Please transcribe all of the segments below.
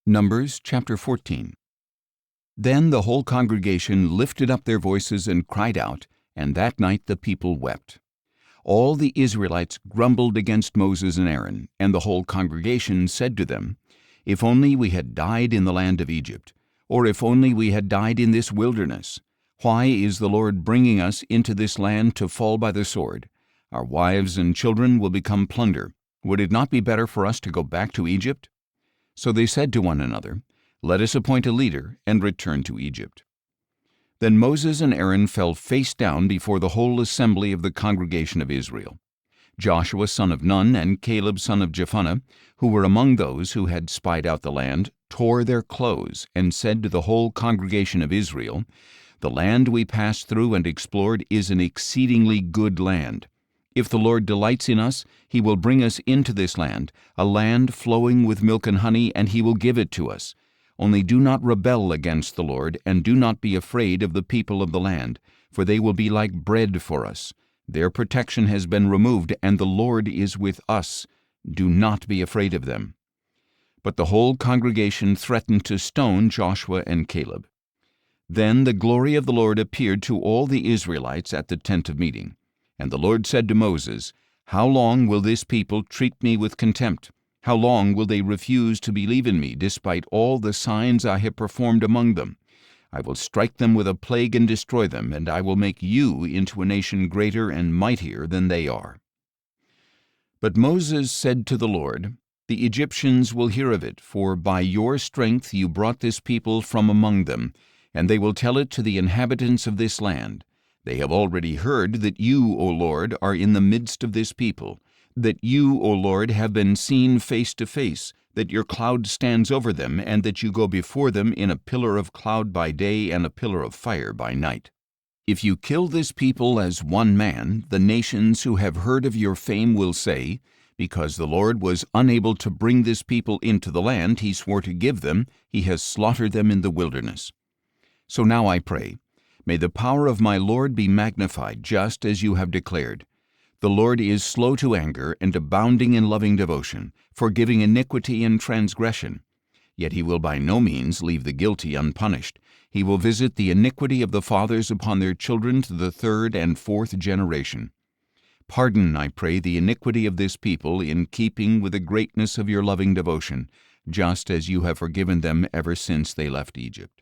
Numbers chapter 14. Then the whole congregation lifted up their voices and cried out, and that night the people wept. All the Israelites grumbled against Moses and Aaron, and the whole congregation said to them, "If only we had died in the land of Egypt, or if only we had died in this wilderness. Why is the Lord bringing us into this land to fall by the sword? Our wives and children will become plunder. Would it not be better for us to go back to Egypt?" So they said to one another, "Let us appoint a leader and return to Egypt." Then Moses and Aaron fell face down before the whole assembly of the congregation of Israel. Joshua son of Nun and Caleb son of Jephunneh, who were among those who had spied out the land, tore their clothes and said to the whole congregation of Israel, "The land we passed through and explored is an exceedingly good land. If the Lord delights in us, He will bring us into this land, a land flowing with milk and honey, and He will give it to us. Only do not rebel against the Lord, and do not be afraid of the people of the land, for they will be like bread for us. Their protection has been removed, and the Lord is with us. Do not be afraid of them." But the whole congregation threatened to stone Joshua and Caleb. Then the glory of the Lord appeared to all the Israelites at the tent of meeting. And the Lord said to Moses, "How long will this people treat me with contempt? How long will they refuse to believe in me, despite all the signs I have performed among them? I will strike them with a plague and destroy them, and I will make you into a nation greater and mightier than they are." But Moses said to the Lord, "The Egyptians will hear of it, for by your strength you brought this people from among them, and they will tell it to the inhabitants of this land. They have already heard that you, O Lord, are in the midst of this people, that you, O Lord, have been seen face to face, that your cloud stands over them, and that you go before them in a pillar of cloud by day and a pillar of fire by night. If you kill this people as one man, the nations who have heard of your fame will say, 'Because the Lord was unable to bring this people into the land He swore to give them, He has slaughtered them in the wilderness.' So now I pray, may the power of my Lord be magnified, just as you have declared. The Lord is slow to anger and abounding in loving devotion, forgiving iniquity and transgression. Yet He will by no means leave the guilty unpunished. He will visit the iniquity of the fathers upon their children to the third and fourth generation. Pardon, I pray, the iniquity of this people in keeping with the greatness of your loving devotion, just as you have forgiven them ever since they left Egypt."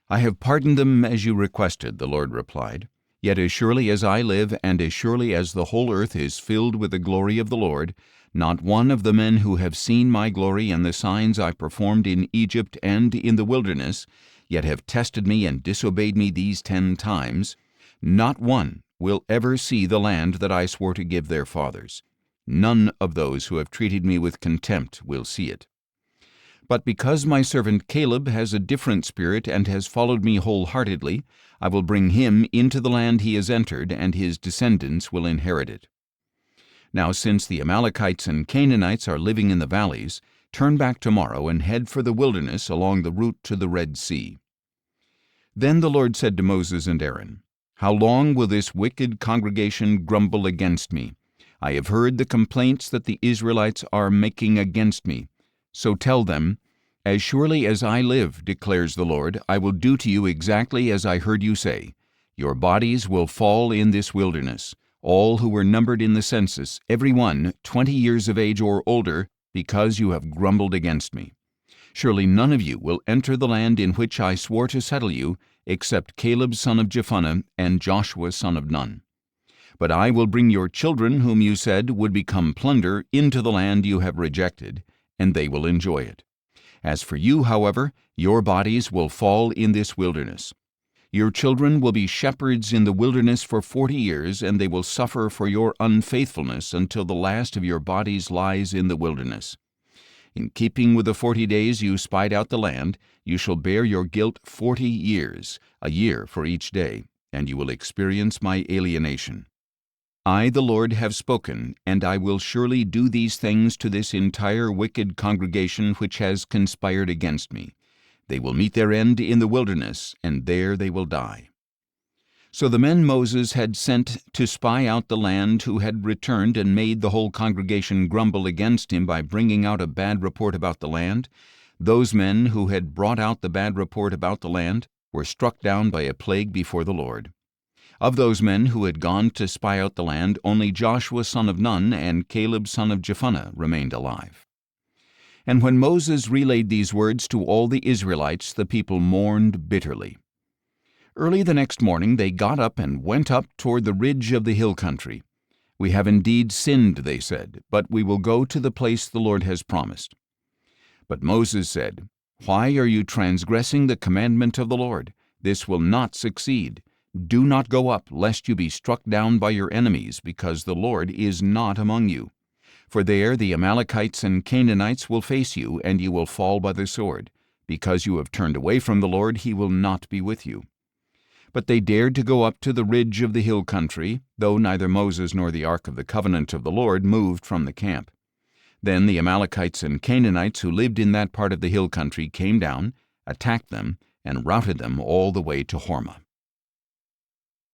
"I have pardoned them as you requested," the Lord replied. "Yet as surely as I live, and as surely as the whole earth is filled with the glory of the Lord, not one of the men who have seen my glory and the signs I performed in Egypt and in the wilderness, yet have tested me and disobeyed me these 10 times, not one will ever see the land that I swore to give their fathers. None of those who have treated me with contempt will see it. But because my servant Caleb has a different spirit and has followed me wholeheartedly, I will bring him into the land he has entered, and his descendants will inherit it. Now since the Amalekites and Canaanites are living in the valleys, turn back tomorrow and head for the wilderness along the route to the Red Sea." Then the Lord said to Moses and Aaron, "How long will this wicked congregation grumble against me? I have heard the complaints that the Israelites are making against me. So tell them, 'As surely as I live, declares the Lord, I will do to you exactly as I heard you say. Your bodies will fall in this wilderness, all who were numbered in the census, every one 20 years of age or older, because you have grumbled against me. Surely none of you will enter the land in which I swore to settle you, except Caleb son of Jephunneh and Joshua son of Nun. But I will bring your children, whom you said would become plunder, into the land you have rejected, and they will enjoy it. As for you, however, your bodies will fall in this wilderness. Your children will be shepherds in the wilderness for 40 years, and they will suffer for your unfaithfulness until the last of your bodies lies in the wilderness. In keeping with the 40 days you spied out the land, you shall bear your guilt 40 years, a year for each day, and you will experience my alienation. I, the Lord, have spoken, and I will surely do these things to this entire wicked congregation which has conspired against me. They will meet their end in the wilderness, and there they will die." So the men Moses had sent to spy out the land, who had returned and made the whole congregation grumble against him by bringing out a bad report about the land, Those men who had brought out the bad report about the land were struck down by a plague before the Lord. Of those men who had gone to spy out the land, only Joshua son of Nun and Caleb son of Jephunneh remained alive. And when Moses relayed these words to all the Israelites, the people mourned bitterly. Early the next morning they got up and went up toward the ridge of the hill country. "We have indeed sinned," they said, "but we will go to the place the Lord has promised." But Moses said, "Why are you transgressing the commandment of the Lord? This will not succeed. Do not go up, lest you be struck down by your enemies, because the Lord is not among you. For there the Amalekites and Canaanites will face you, and you will fall by the sword. Because you have turned away from the Lord, he will not be with you." But they dared to go up to the ridge of the hill country, though neither Moses nor the ark of the covenant of the Lord moved from the camp. Then the Amalekites and Canaanites who lived in that part of the hill country came down, attacked them, and routed them all the way to Hormah.